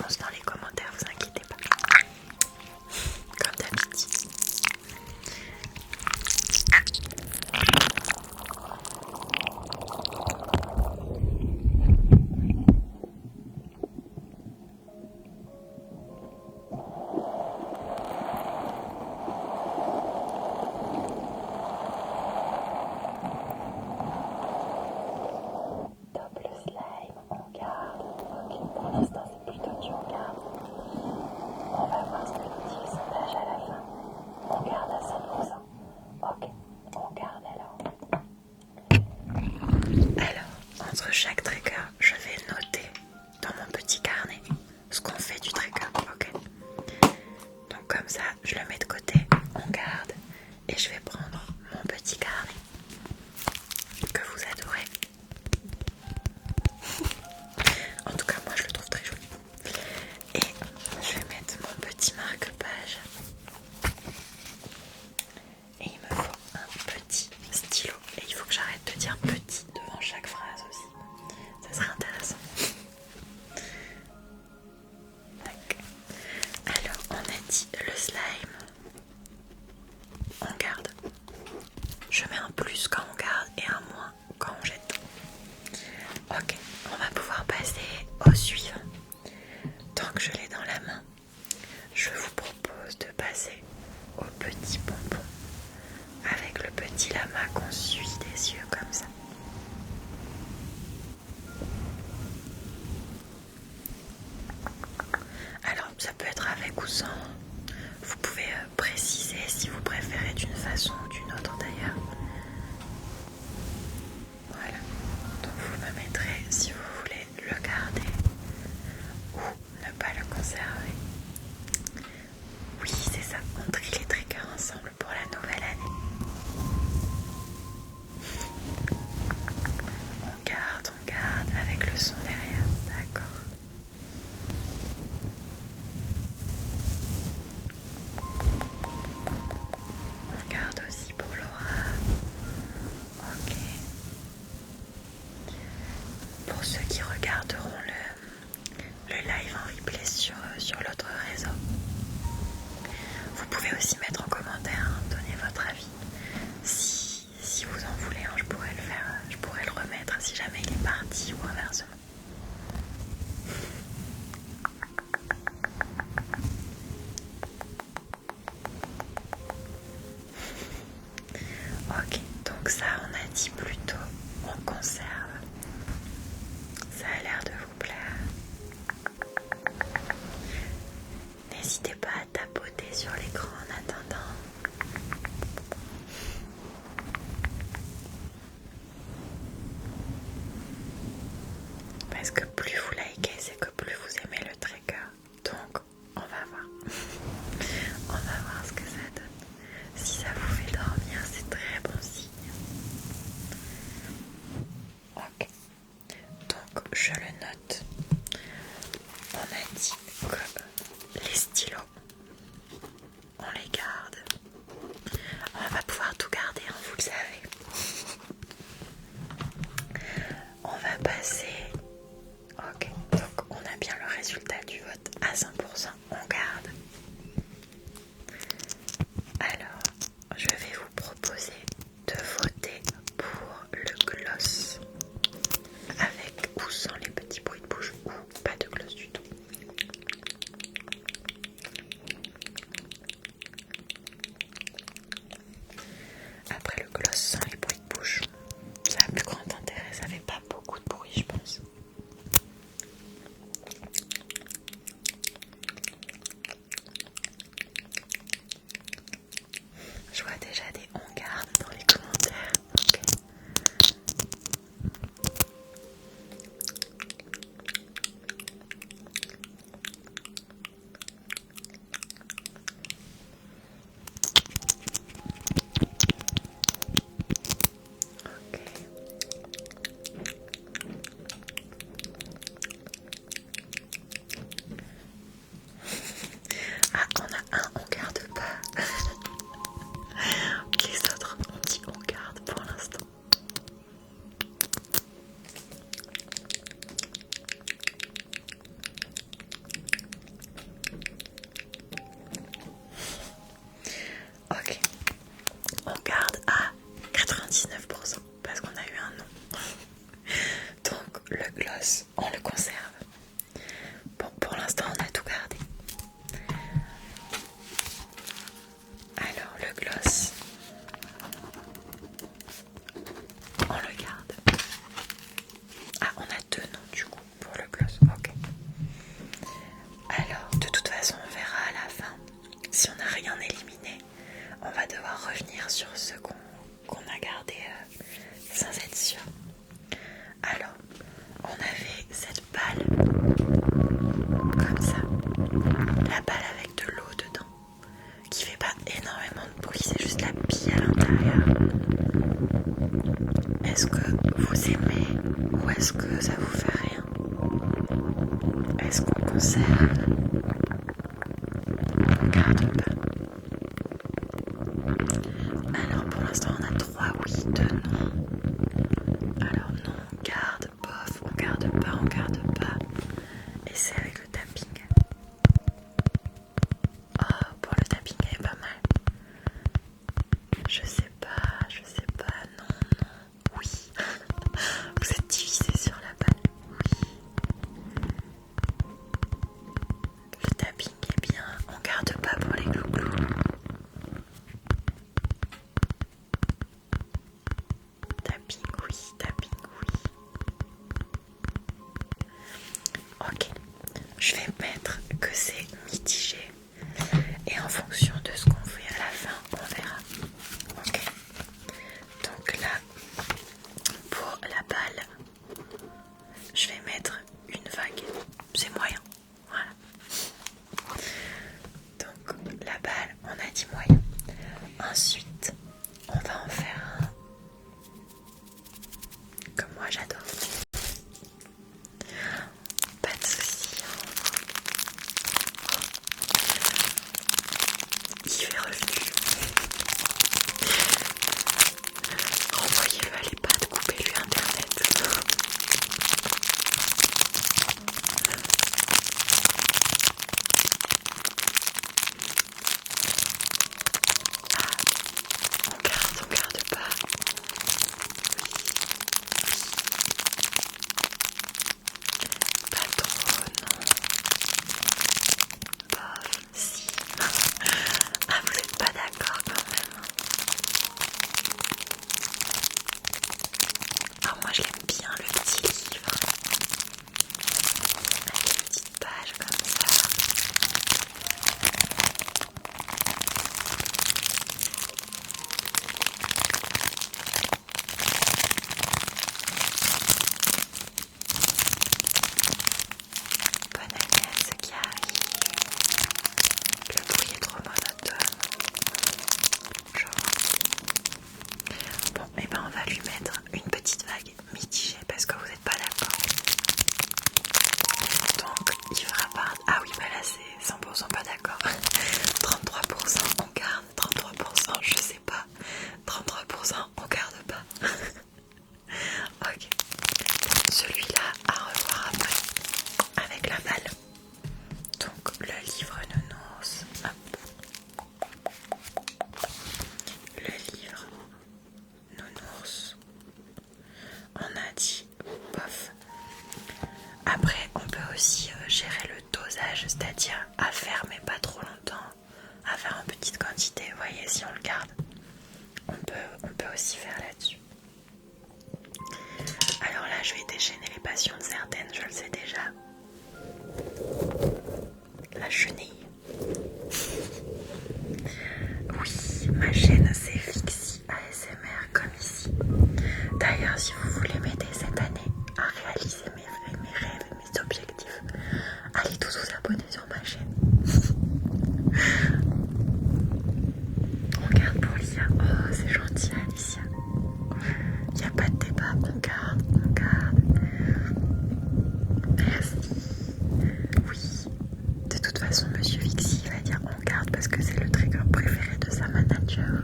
réponses dans les commentaires, vous inquiétez pas. Comme d'habitude. Top le slime, on garde. Ok, pour l'instant c'est plutôt que on garde. On va voir ce que nous dit le sondage à la fin. On garde à 100%. Ok, on garde alors. Alors, entre chaque trigger, je vais noter dans mon petit carnet ce qu'on fait du trigger. Ok. Donc comme ça, je le mets de côté, on garde. Et je vais prendre mon petit carnet que vous adorez. En tout cas, moi je le trouve très joli. Et je vais mettre mon petit marque-page. Et il me faut un petit stylo. Et il faut que j'arrête de dire petit devant chaque phrase aussi. Ça serait intéressant. Tac. Alors, on a dit le slime. On garde. Je mets un plus quand on garde et un moins quand on jette. Ok, on va pouvoir passer au suivant. Tant que je l'ai dans la main, je vous propose de passer au petit bonbon avec le petit lama qu'on suit des yeux comme ça. Alors, ça peut être avec ou sans. Vous pouvez préciser si vous préférez d'une façon ou d'une autre d'ailleurs. Voilà. Donc vous me mettrez si vous voulez le garder ou ne pas le conserver. Oui, c'est ça. On trie les triggers ensemble pour la nouvelle année. On garde avec le son derrière. D'accord. On garde aussi pour Laura. Ok. Pour ceux qui regarderont le live en replay sur l'autre réseau, vous pouvez aussi mettre en commentaire, donner votre avis. Si vous en voulez, je pourrais le faire, je pourrais le remettre si jamais il est parti ou inversement. Ok, donc ça on a dit plutôt on conserve. Ça a l'air de vous plaire. N'hésitez pas à tapoter sur l'écran en attendant. Parce que plus vous likez, c'est que plus vous aimez le trigger. Donc, on va voir. On va voir ce que ça donne. Si ça vous fait dormir, c'est très bon signe. Ok. Donc, je le note. On a dit que les stylos, on les garde. On va pouvoir tout garder, vous le savez. On va passer. Ok, donc on a bien le résultat du vote à 100%. On garde. Alors, je vais vous proposer de voter pour le gloss avec ou sans les petits bruits de bouche ou pas de gloss du tout. Après le gloss sans les bruits de bouche, ça a plus grand intérêt, ça fait pas beaucoup de bruit je pense. le gloss, on le conserve. Bon, pour l'instant, on a tout gardé. Alors, le gloss, on le garde. Ah, on a deux noms du coup pour le gloss. Ok. Alors, de toute façon, on verra à la fin. Si on n'a rien éliminé, on va devoir revenir sur ce qu'on a gardé sans être sûr. Alors, on avait cette balle, comme ça. La balle avec de l'eau dedans, qui fait pas énormément de bruit, c'est juste la bille à l'intérieur. Est-ce que vous aimez ou est-ce que ça vous fait rien? Est-ce qu'on conserve? On garde pas. Alors pour l'instant on a 3 oui, 2 non. Alors non, on garde, bof, on garde pas. Et c'est avec le tapping. Oh, pour le tapping elle est pas mal. Je sais pas, non, oui. Vous êtes divisé sur la balle, oui. Le tapping est bien, on garde pas pour les glouglous. Tapping, oui. Ok, je vais mettre que c'est mitigé. Et en fonction de ce qu'on fait à la fin, on verra. Ok. Donc là, pour la balle, je vais mettre une vague. C'est moyen. Voilà. Donc la balle, on a dit moyen. Ensuite, on va en faire un que moi j'adore. Pas de soucis. Il est revenu. Renvoyez-le à l'EHPAD, coupez-lui internet. On garde pas. Pas trop, non. Bof, si. Ah, vous êtes pas d'accord quand même. Ah, moi je l'aime bien le petit livre. Avec une petite page comme ça. Bonne année à ceux qui arrivent. Le bruit est trop monotone. Bon, et ben on va lui mettre une petite vague mitigée parce que vous n'êtes pas d'accord. Donc il fera part. Ah oui, bah là c'est 100% pas d'accord. 33% on garde, 33% je sais pas, 33% on garde pas. Ok. Celui-là à revoir après avec la balle. Donc le livre nounours. Hop. Le livre nounours. On a dit bof. Après on peut aussi gérer le dosage, c'est-à-dire à faire mais pas trop longtemps, à faire en petite quantité. Vous voyez, si on le garde, on peut aussi faire là-dessus. Alors là je vais déchaîner les passions de certaines, je le sais déjà. La chenille. Oui, ma chaîne c'est Vixie ASMR comme ici. D'ailleurs, si vous voulez m'aider cette année à réaliser mes rêves et mes objectifs, allez tous vous abonner sur ma chaîne. On garde pour Lia. Oh, c'est gentil Alicia. Il n'y a pas de débat, on garde. Merci. Oui. De toute façon, Monsieur Vixie va dire on garde parce que c'est le trigger préféré de sa manager.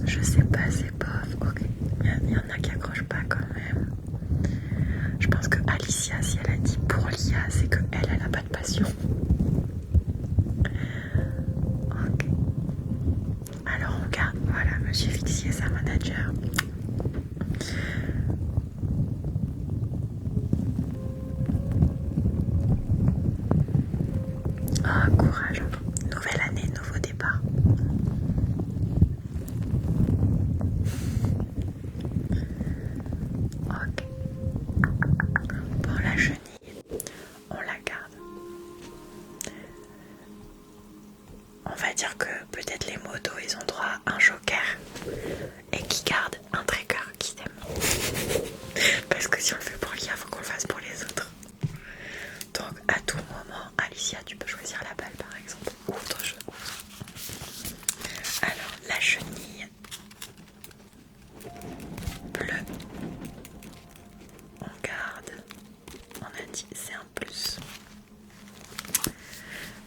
Je sais pas, c'est bof. Ok. Il y en a qui accrochent pas quand même. Je pense que Alicia, si elle a dit pour Lia, c'est que elle a pas de passion. Ok. Alors on garde. Voilà, qui est sa manager. Ah, courage. Nouvelle année, nouveau départ. Ok. Bon, la chenille, on la garde. On va dire que peut-être les motos, ils ont droit à un joker et qui gardent un trigger qu'ils aiment. Parce que si on le fait pour l'IA, faut qu'on le fasse pour les autres. Donc à tout moment, Alicia, tu peux choisir la balle par exemple, ou autre chose. Alors la chenille bleue, on garde, on a dit c'est un plus.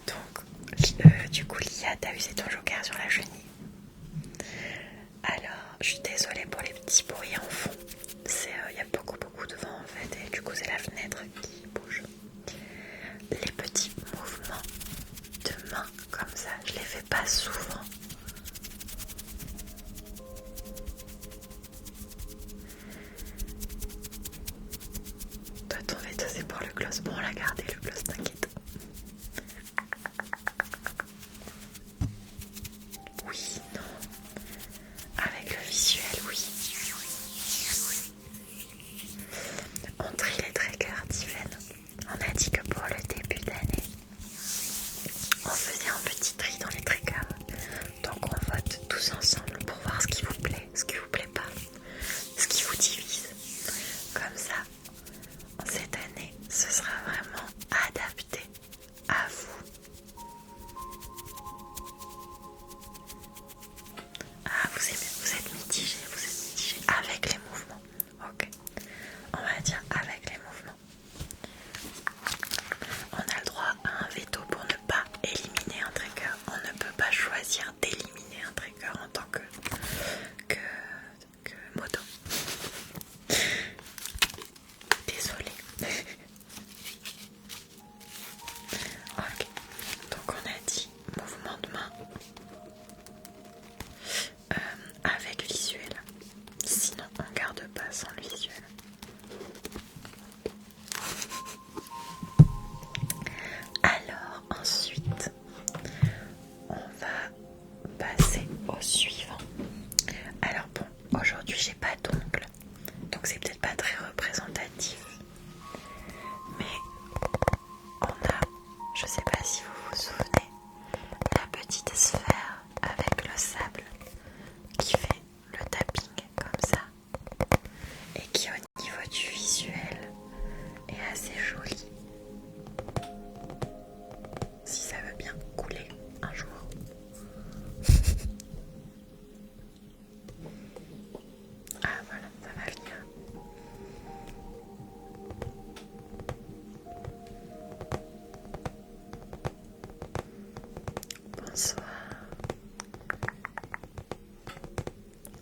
Donc du coup Lia, t'as usé ton joker sur la chenille. Alors je suis désolée pour les petits bruits en fond. Il y a beaucoup de vent en fait et du coup c'est la fenêtre qui bouge. Les petits mouvements de main comme ça, je les fais pas souvent. Toi ton veto c'est pour le gloss. Bon on l'a gardé le gloss, t'inquiète. Oui, non. Avec le visuel, oui. On trie les triggers, Tivane. On a dit que pour le début d'année, on faisait un petit tri dans les triggers. Donc on vote tous ensemble pour voir ce qui vous plaît, ce qui vous plaît pas, ce qui vous divise. Comme ça, cette année, ce sera vraiment adapté à vous. Ah, vous êtes mitigé avec les mouvements. Ok, on va dire avec les mouvements. On a le droit à un veto pour ne pas éliminer un trigger. On ne peut pas choisir d'éliminer un trigger en tant que moto. Désolée. Ok, donc on a dit mouvement de main avec visuel. Sinon on garde pas sans le visuel. Alors ensuite on va passer au suivant. Alors bon, aujourd'hui j'ai pas d'ongles, donc c'est peut-être pas très représentatif. Mais on a, je sais pas si vous vous souvenez, la petite sphère avec le sable qui fait le tapping comme ça et qui au niveau du visuel est assez jolie. Si ça veut bien couler un jour. Ah voilà, ça va venir. Bonsoir.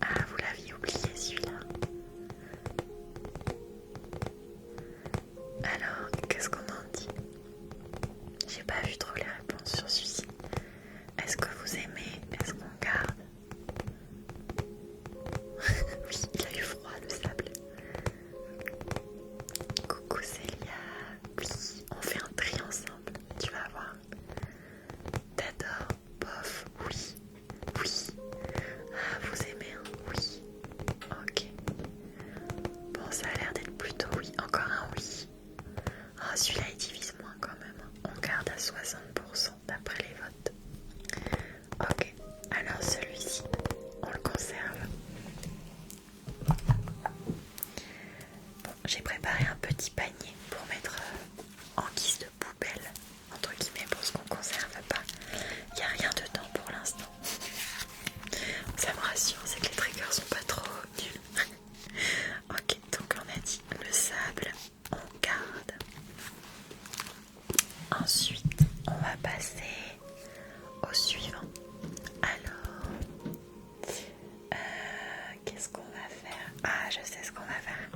Ah, vous l'aviez oublié celui-là. Alors, qu'est-ce qu'on en dit? J'ai pas vu trop les réponses sur celui-ci. Est-ce que vous aimez? Est-ce qu'on garde? Oui, il a eu froid le sable. Coucou Célia. Oui, on fait un tri ensemble, tu vas voir. T'adores? Bof, oui. Oui. Ah, vous aimez, hein? Oui. Ok. Bon, ça a l'air d'être plutôt oui. Encore un oui. Ah, celui-là il divise moins quand même. On garde à 60% d'après les votes. Ok. Alors celui-ci, on le conserve. Bon, j'ai préparé un petit panier pour mettre en guise de poubelle, entre guillemets, pour ce qu'on conserve pas. Il n'y a rien dedans pour l'instant. Ça me rassure, c'est que les triggers sont pas trop nuls. Ok, donc on a dit le sable, on garde. Ensuite, on va passer au suivant. Alors, qu'est-ce qu'on va faire? Ah, je sais ce qu'on va faire.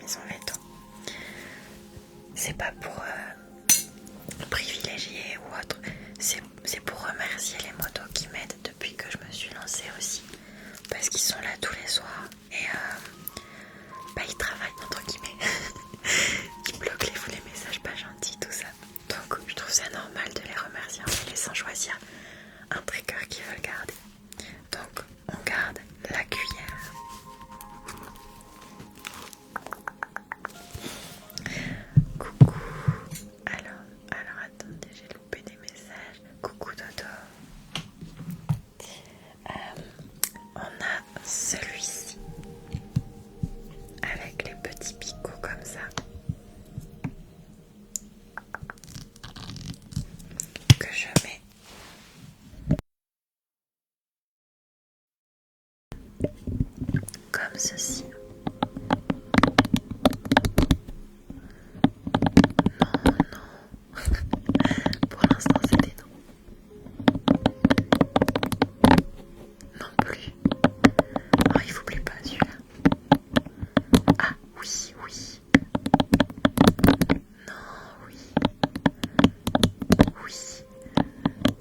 maison veto. C'est pas pour privilégier ou autre, c'est pour remercier les motos qui m'aident depuis que je me suis lancée aussi, parce qu'ils sont là tous les soirs et ils travaillent entre guillemets. Ils bloquent les messages pas gentils, tout ça. Donc je trouve ça normal de les remercier en les laissant choisir un trigger qu'ils veulent garder. Donc on garde la cuillère. Coucou. Alors attendez, j'ai loupé des messages. Coucou Dodo. On a celui-ci avec les petits picots comme ça que je mets comme ceci. Non. Pour l'instant c'était non. Non plus. Oh, il vous plaît pas celui-là. Ah oui. Non, oui.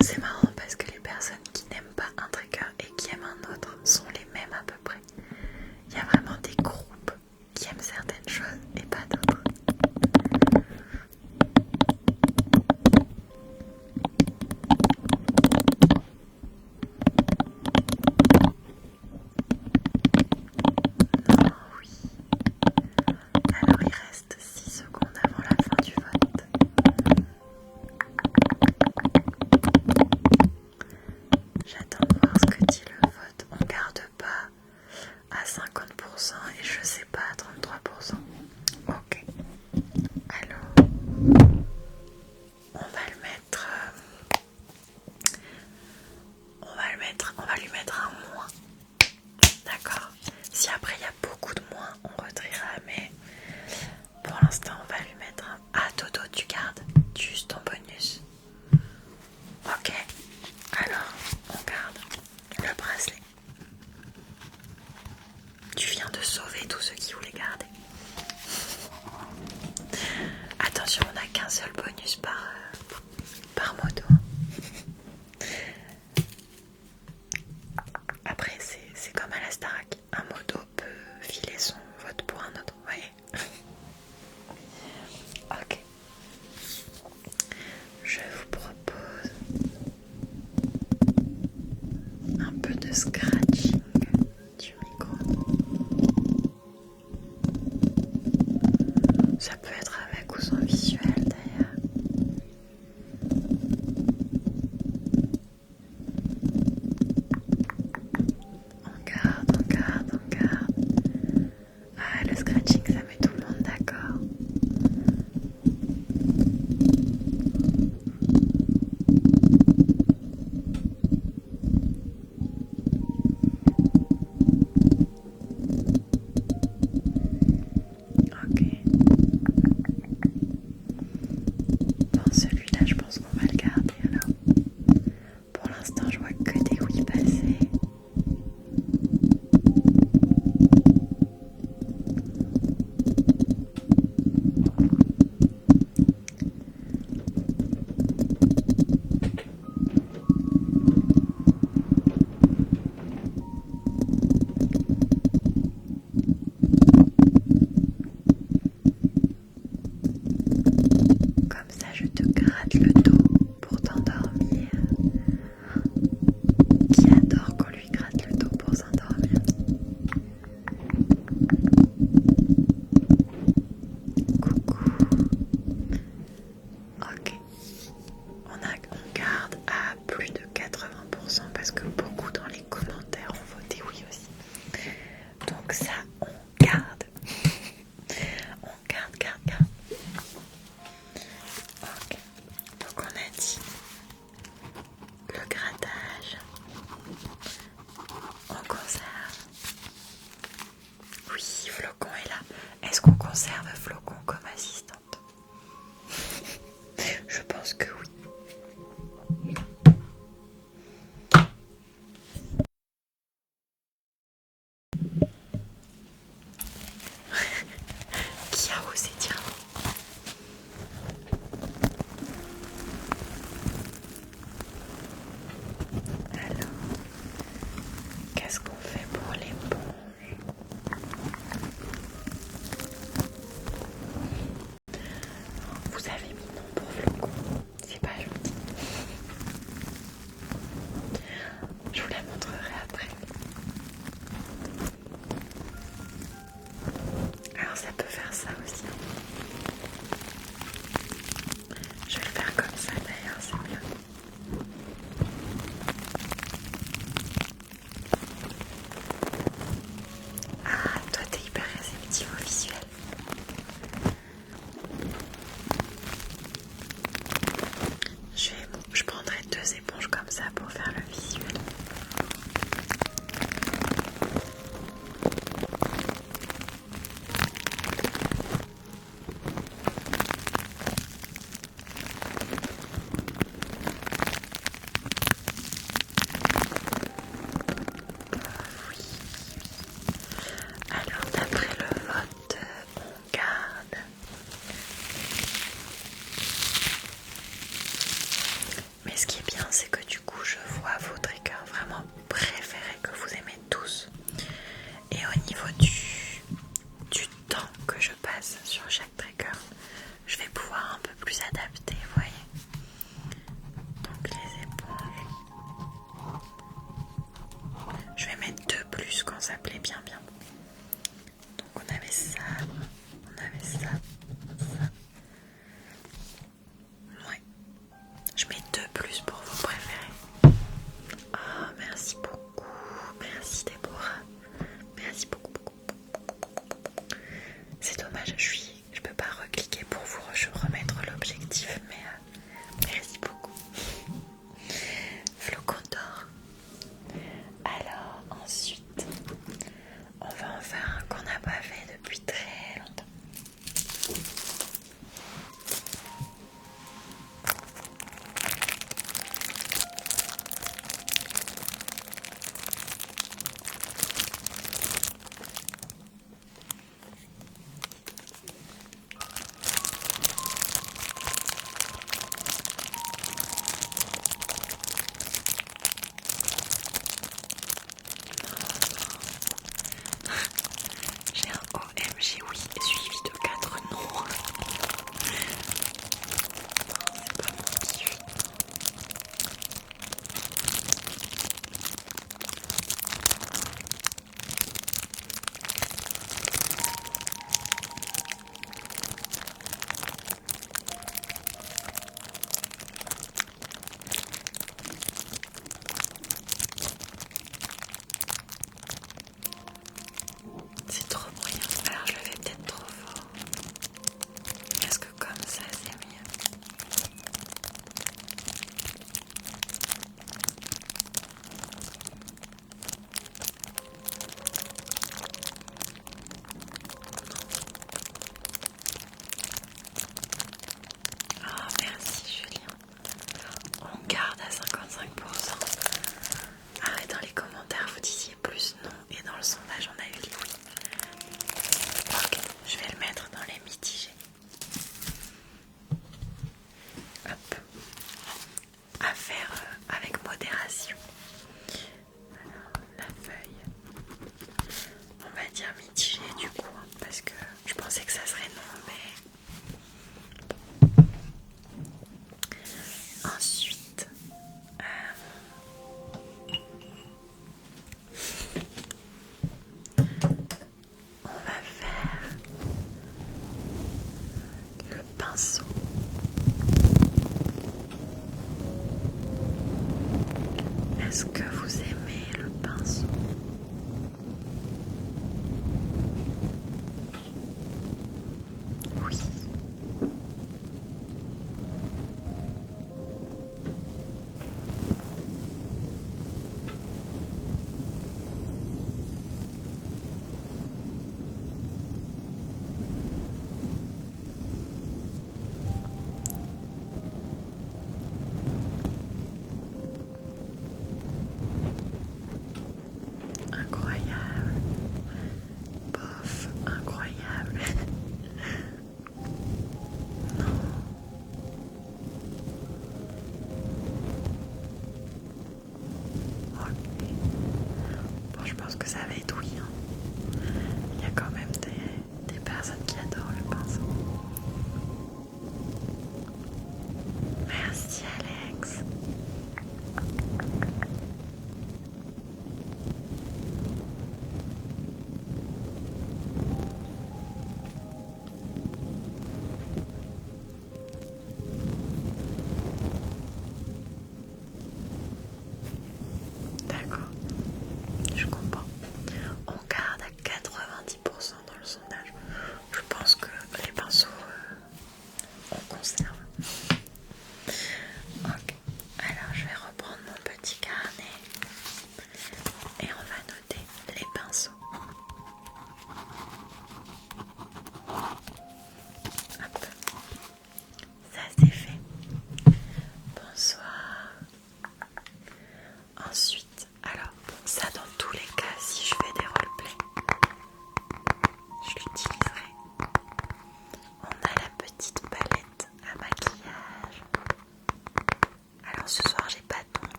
C'est marrant parce que les personnes qui n'aiment pas un trigger et qui aiment un autre sont les mêmes à peu près. Il y a vraiment des groupes qui aiment certaines choses et pas d'autres. Non, oui. Alors il reste 6 secondes avant la fin du vote. J'attends de voir ce que dit le vote. On garde pas à 50% et je sais pas à 33%. Ok. Alors, on va le mettre. On va lui mettre un moins. D'accord. Si après il y a beaucoup de moins, on retirera, mais pour l'instant on va lui mettre un. Ah Dodo, tu gardes juste ton bonus. Ok. Alors, on garde le bracelet. Tu viens de sauver tous ceux qui voulaient garder. Attention, on n'a qu'un seul bonus par moto. Après, c'est comme à la Starac. Un moto peut filer son vote pour un autre, vous voyez. Ok. Je vous propose un peu de scratching du micro. Ça peut être avec ou sans visuel d'ailleurs. On garde. Ah, le scratching, ça met tout le monde d'accord. Ok. Bon, celui-là, je pense qu'on va le garder alors. Pour l'instant, je vois que des oui passés. Comme ça, je te gratte le dos pour t'endormir. Qui adore qu'on lui gratte le dos pour s'endormir. Coucou. Ok. On garde à plus de 80% parce que beaucoup dans les commentaires ont voté oui aussi. Donc ça, on garde. On garde. Ok. Donc on a dit le grattage. On conserve. Oui, Flocon est là. Est-ce qu'on conserve Flocon comme assistante? Je pense que oui. peut faire ça aussi. Je vais le faire comme ça d'ailleurs, c'est mieux. Ah, toi t'es hyper réceptif au visuel. Je prendrai 2 éponges comme ça pour faire le visuel. Alors d'après le vote, on garde. Mais ce qui est bien, c'est que du coup, je vois vos triggers vraiment préférés que vous aimez tous. Et au niveau du temps que je passe sur chaque trigger, je vais pouvoir un peu plus adapter, vous voyez. Donc les éponges. Je vais mettre 2 plus quand ça plaît bien. Donc on avait ça, ça. Ouais. Je mets 2 plus pour vos préférés. Oh, merci beaucoup. Merci Déborah. Merci beaucoup. C'est dommage, je peux pas recliquer pour vous remettre l'objectif, mais merci beaucoup. Flocon d'or. Alors ensuite, on va en faire un qu'on n'a pas fait depuis très longtemps. J'ai un OMG oui suivi de 4 noms. C'est pas mon kiff. C'est trop bruyant, alors je le fais peut-être trop fort. Est-ce que comme ça c'est mieux? Oh merci Julien. On garde à 55%. Ah et dans les commentaires vous disiez plus non et dans le sondage on a eu les oui. Ok, je vais le mettre dans les mitigés. Hop. À faire avec modération. Alors, la feuille. On va dire mitigé du coup, hein, parce que je pensais que ça serait non, mais... Ensuite... on va faire le pinceau. Est-ce que vous aimez le pinceau? Oui.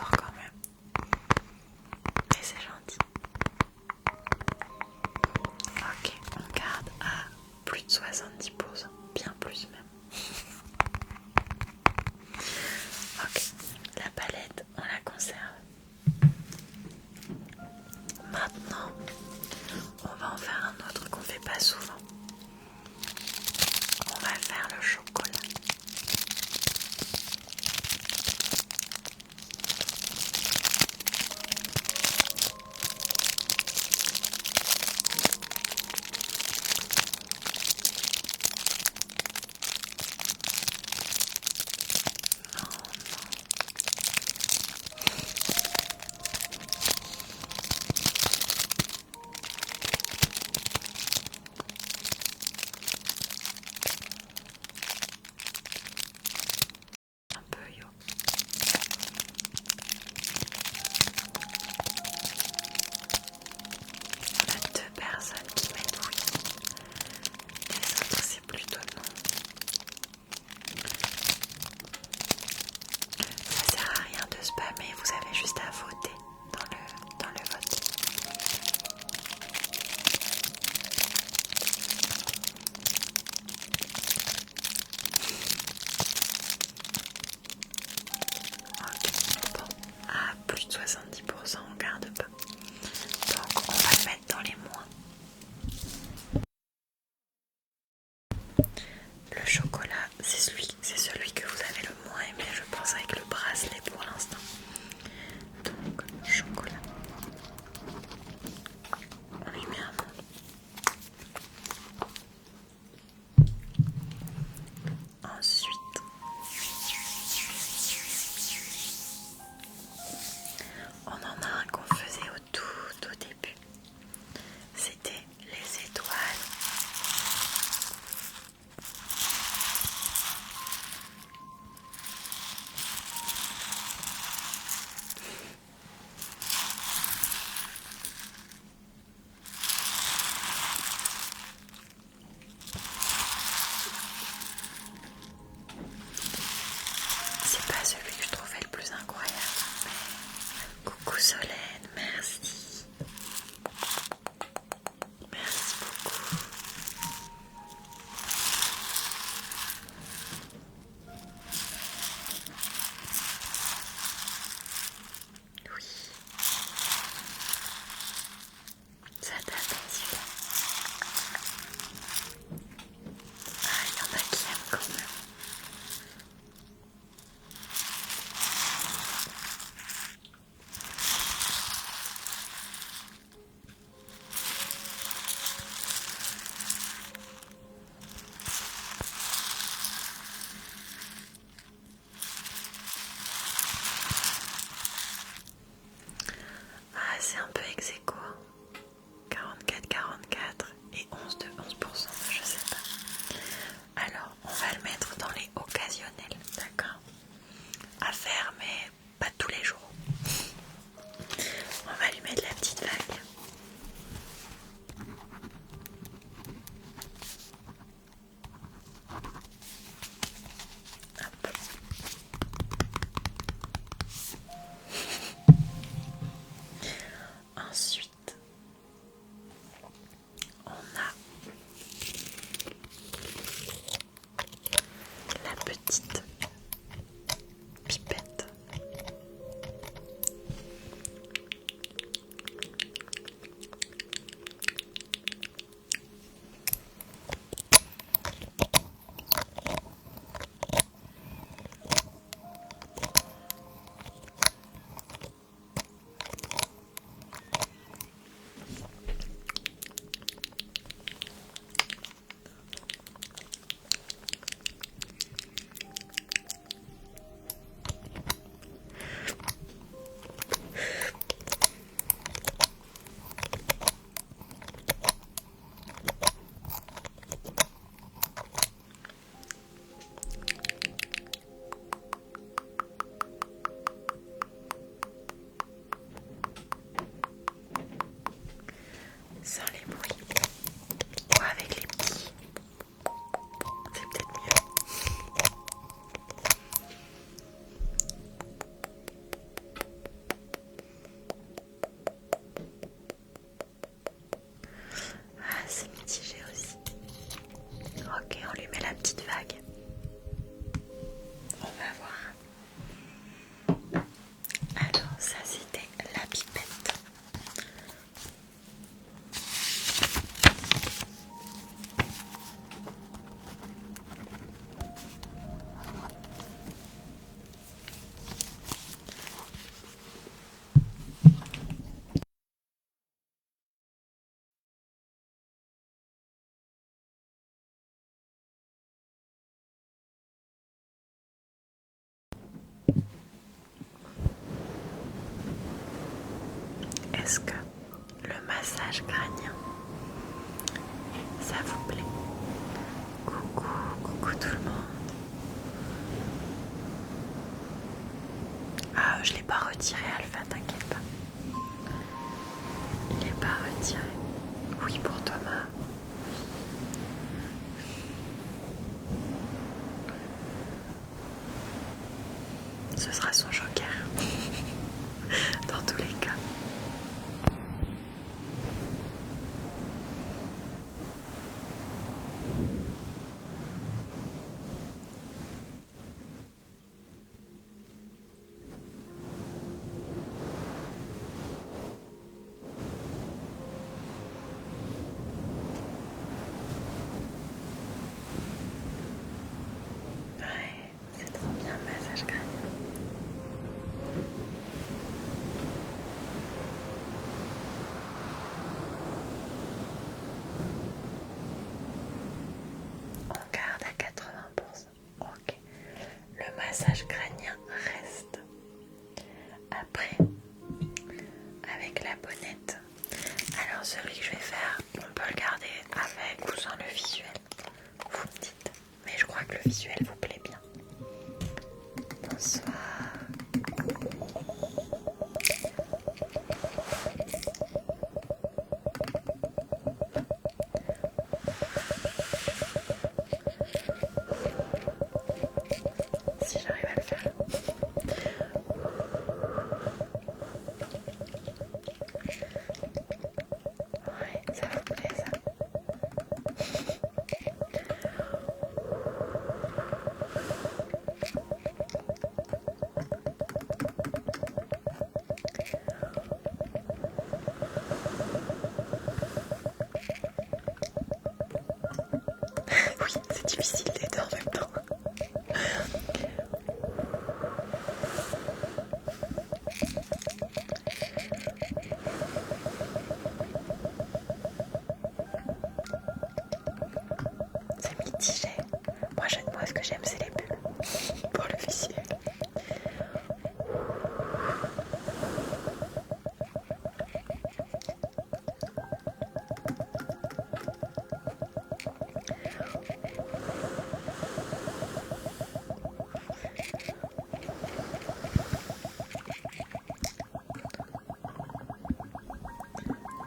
fort quand même. Mais c'est gentil. Ok, on garde à plus de 70%, bien plus même. Ok, la palette, on la conserve. Maintenant, on va en faire un autre qu'on fait pas souvent. On va faire le chocolat. Un peu yo. On a deux personnes qui mettent oui. Les autres c'est plutôt non. Ça sert à rien de spammer, vous avez juste à voter dans le vote. Ok, bon, à plus de 70%, on garde pas. Donc on va le mettre dans les moins. Le chocolat, c'est celui que vous avez le moins aimé, je pense, avec le bracelet pour l'instant. Donc, chocolat. On lui met un nom. Ensuite, on en a un qu'on faisait au tout début. C'était les étoiles. C'est pas celui que je trouvais le plus incroyable. Mais coucou Solène, merci. Merci beaucoup. Oui, ça date un petit peu. Ah, il y en a qui aiment quand même. Ah, c'est un peu ex aequo. 44 et 11%, je sais pas. Alors, on va le mettre dans les occasionnels, d'accord? À faire, mais pas tous les jours. On va lui mettre la petite vague. Hop. Ensuite, est-ce que le massage crânien, ça vous plaît? Coucou, coucou tout le monde. Ah, je l'ai pas retiré, Alpha, t'inquiète pas. Il est pas retiré. Oui, pour Thomas. Ce sera son joker. Dans tous les cas. Ouais, c'est trop bien le massage crânien. On garde à 80%. Ok. Le massage crânien reste. Après, avec la bonnette. Alors celui que je vais faire, on peut le garder avec ou sans le visuel. Vous me dites. Mais je crois que le visuel vous plaît bien. Bonsoir. Si j'arrive à le faire. Ouais, ça vous plaît ça. Oui, c'est difficile d'aider en même temps. C'est mitigé. Moi, ce que j'aime, c'est les bulles. Pour le visuel.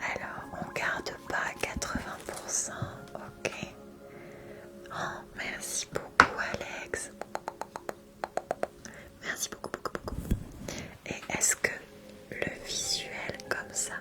Alors, on garde pas 80%, ok. Oh, merci beaucoup Alex. Merci beaucoup, beaucoup, beaucoup. Et est-ce que le visuel comme ça,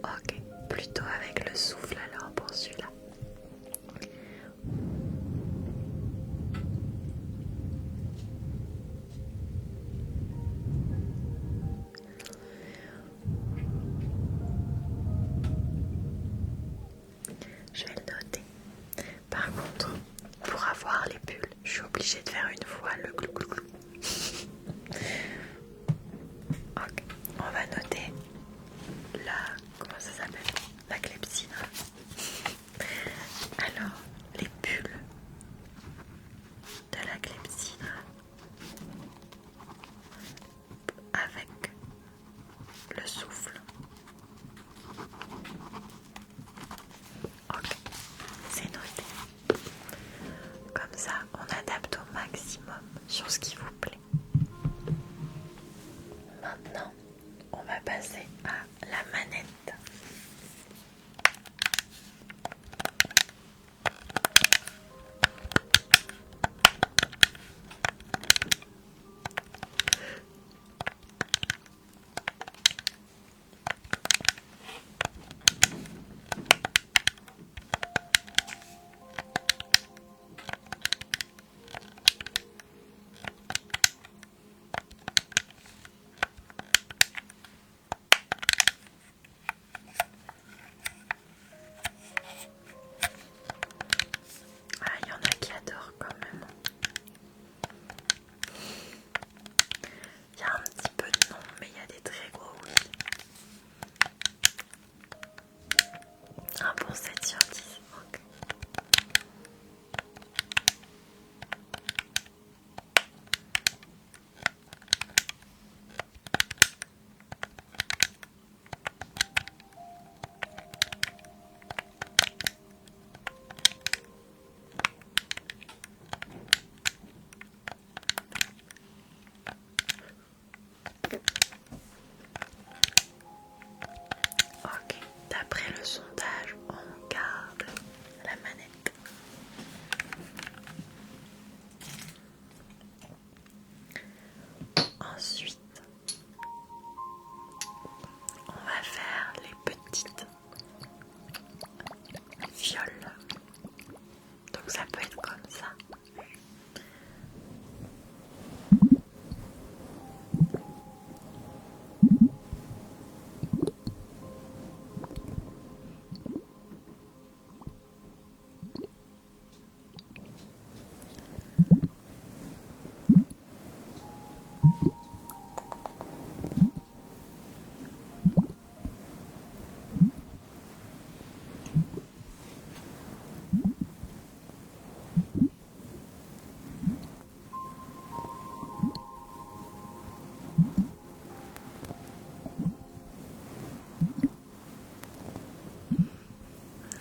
ok, plutôt avec le souffle alors pour celui-là. Je vais le noter. Par contre, pour avoir les bulles, je suis obligée de faire une fois le glou glou glou. Ok, on va noter la... comment ça s'appelle? La clepsydre. Alors, les bulles de la clepsydre avec le souffle. Ok, c'est noté. Comme ça, on adapte au maximum sur ce qui vous plaît. Maintenant, on va passer à la manette. bon 7 sur 10. Ok. Ok, d'après le sondage, on garde la manette. Ensuite, on va faire les petites violes. Donc ça peut être comme ça.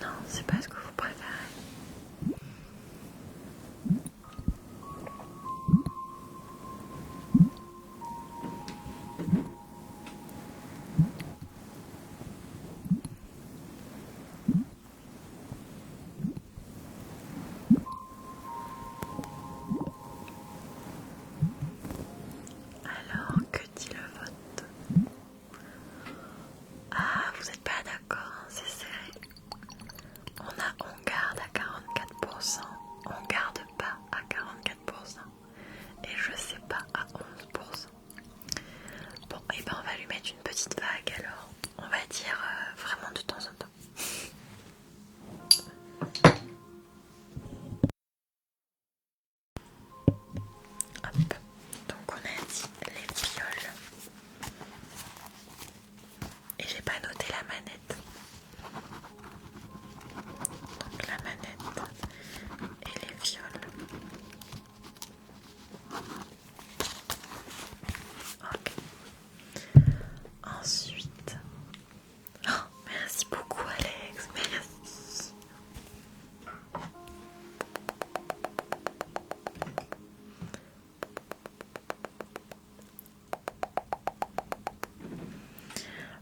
Non, c'est pas ce que vous préférez. Alors, que dit le vote? Ah, vous n'êtes pas d'accord, hein, c'est serré. On garde à 44%, on garde pas à 44%, et je sais pas à 11%. Bon, et ben on va lui mettre une petite vague alors. On va dire vraiment de temps en temps. Hop, donc on a dit les viols. Et j'ai pas noté la manette. Donc la manette et les viols. Ok. Ensuite. Oh, merci beaucoup Alex, merci.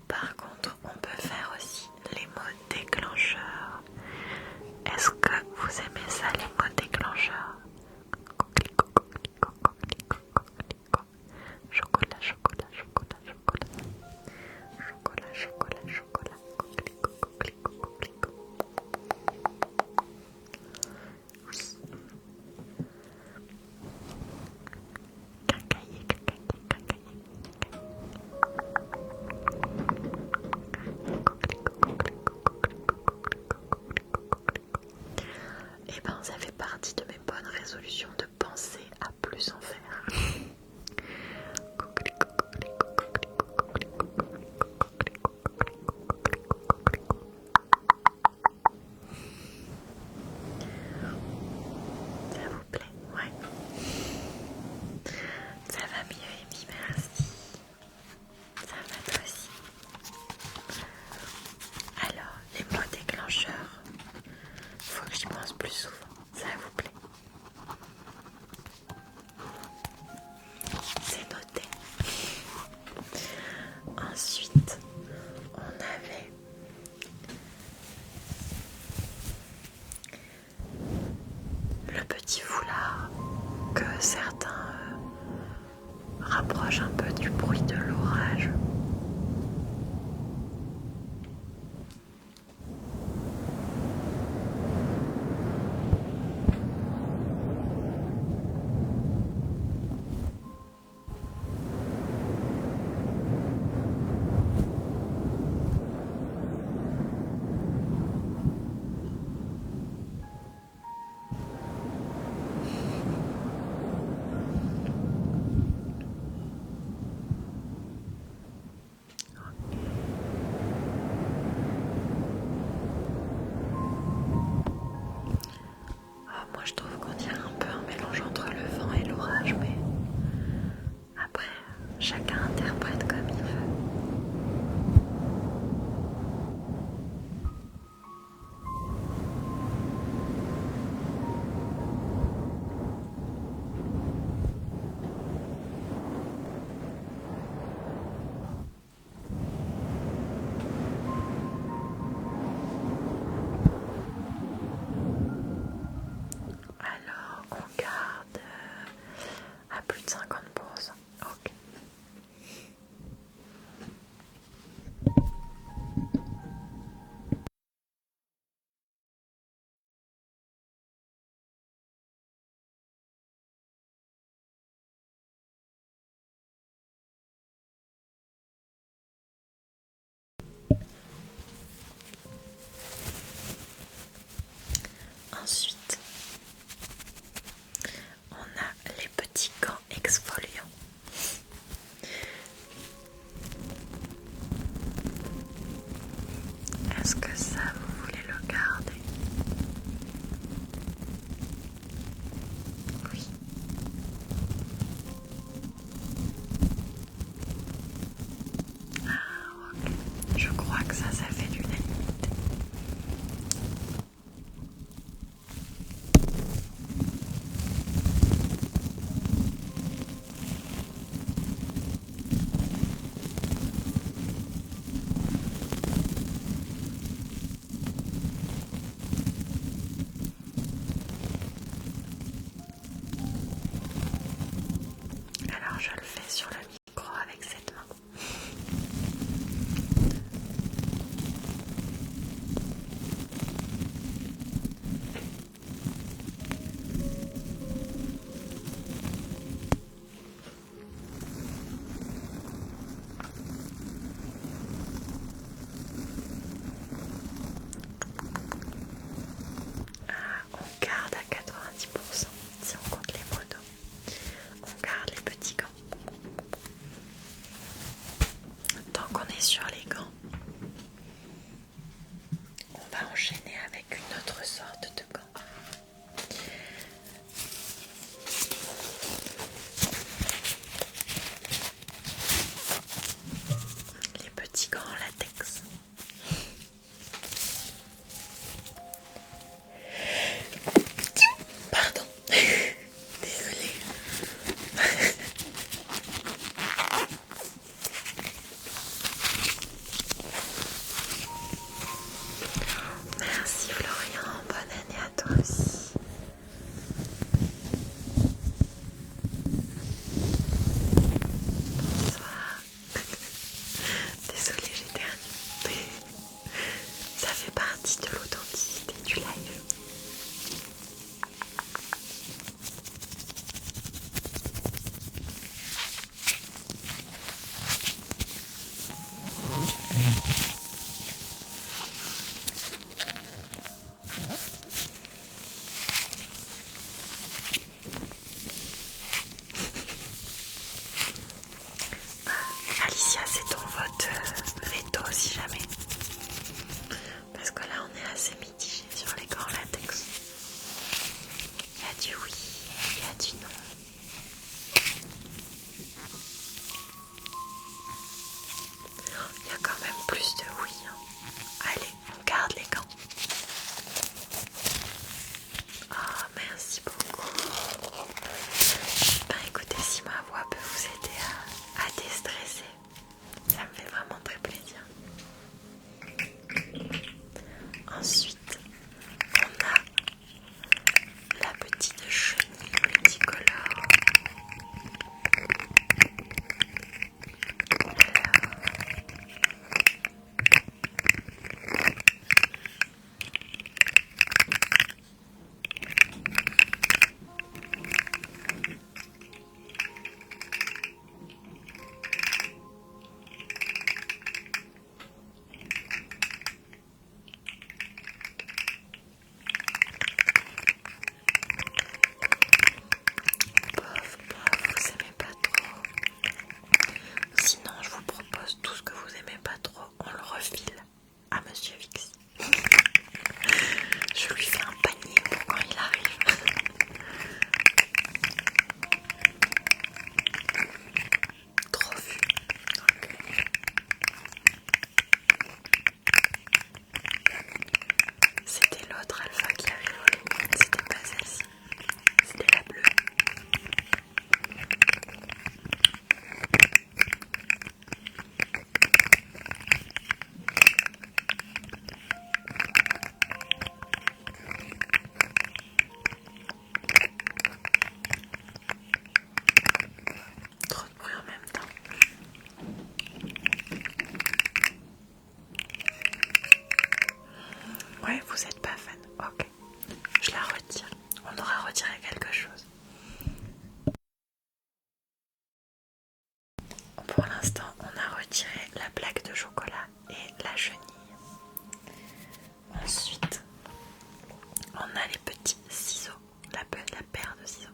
Par contre, on peut faire aussi les mots déclencheurs. Est-ce que vous aimez ça, les mots déclencheurs? Coquelicot, coquelicot, coquelicot, coquelicot. Chocolat, chocolat, chocolat, chocolat. Chocolat, chocolat, chocolat. Coquelicot, coquelicot, coquelicot. Cacaillé, cacaillé, cacaillé. Et ben ça fait partie de mes bonnes résolutions de penser à plus en faire. Ça vous plaît? Ouais. Ça va mieux, Amy, merci. Ça va toi aussi. Alors, les mots déclencheurs, faut que j'y pense plus souvent. Ça vous plaît? C'est noté. Ensuite, on avait le petit foulard que certains rapprochent un peu du bruit de l'orage. sur le micro avec cette main. On garde à 90% si on compte les motos. On garde les petits gants. Tant qu'on est sur les gants, on va enchaîner avec une autre sorte de gants. Les petits gants en latex. Pardon. Désolée. Merci Florian, bonne année à toi aussi. Bonsoir. Désolée, j'éternue. Ça fait partie de l'authenticité du live. Alicia, c'est ton vote veto si jamais. Parce que là, on est assez mitigé sur les gants latex. Il y a du oui, il y a du non. Il y a quand même plus de oui. Allez, on garde les gants. Oh, merci beaucoup. Ben écoutez, si ma voix peut vous aider à déstresser, ça me fait vraiment très plaisir. Ensuite, on a la petite chenille multicolore. Bof, vous aimez pas trop. Sinon, je vous propose tout ce que vous aimez pas trop, on le refile à Monsieur Vixi. Je lui fais un panier pour quand il arrive. Trop vu. Okay. C'était l'autre alpha qui avait volé. C'était pas celle-ci. C'était la bleue. Trop de bruit en même temps. Ouais, vous êtes pas fan. Ok. Je la retire. On aura retiré quelque chose. Pour l'instant, on a retiré la plaque de chocolat et la chenille. Ensuite, on a les petits ciseaux, la paire de ciseaux.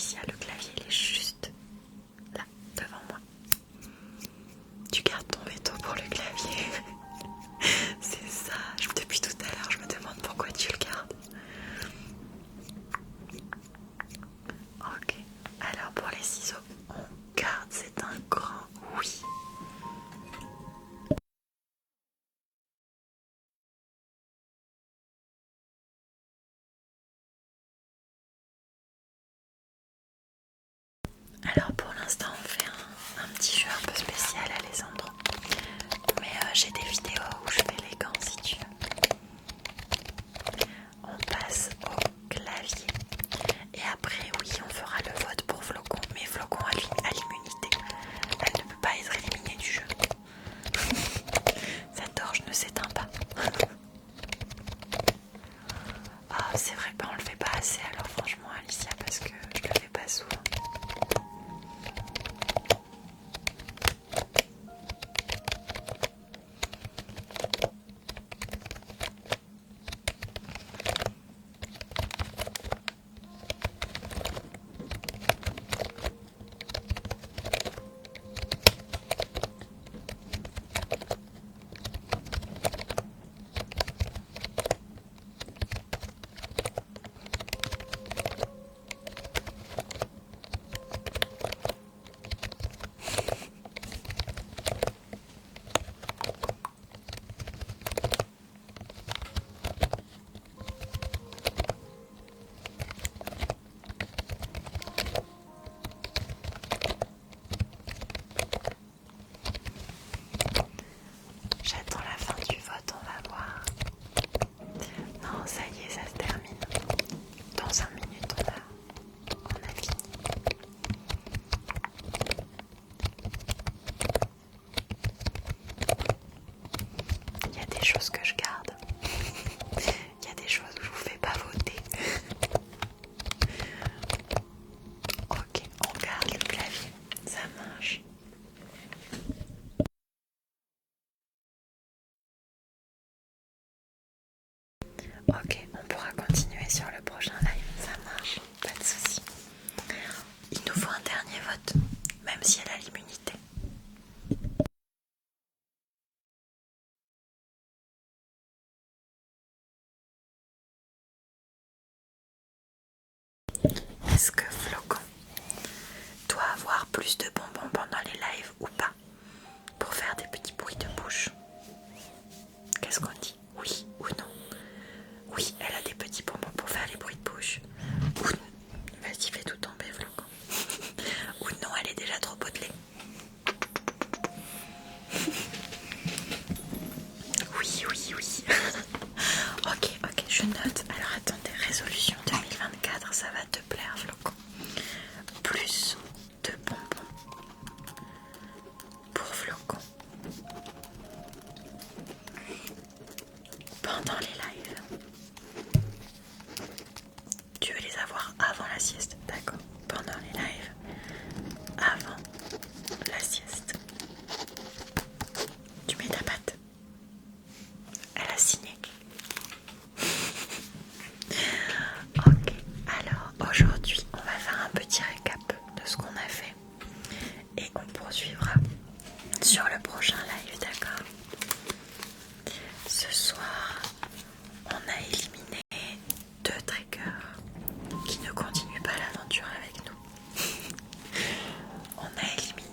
Alicia, le clavier il est juste là, devant moi. Tu gardes ton veto pour le clavier. C'est ça, depuis tout à l'heure je me demande pourquoi tu le gardes. Ok, alors pour les ciseaux, on garde, c'est un grand oui. Alors pour l'instant on fait un petit jeu un peu spécial Alessandro. Mais j'ai des vidéos où je fais les gants si tu veux. On passe au clavier. Et après oui on fera le vote pour Flocon. Mais Flocon a l'immunité. Elle ne peut pas être éliminée du jeu. Sa torche ne s'éteint pas. Ah c'est vrai, bah on le fait pas assez alors franchement Alicia parce que je le fais pas souvent. J'attends la fin du vote, on va voir. Non, ça y est, ça se termine. Dans 5 minutes, on a fini. Il y a des choses que je garde. Il y a des choses où je vous fais pas voter. Ok, on garde le clavier. Ça marche. Ok, on pourra continuer sur le prochain live, ça marche, pas de soucis. Il nous faut un dernier vote, même si elle a l'immunité. Est-ce que Flocon doit avoir plus de bons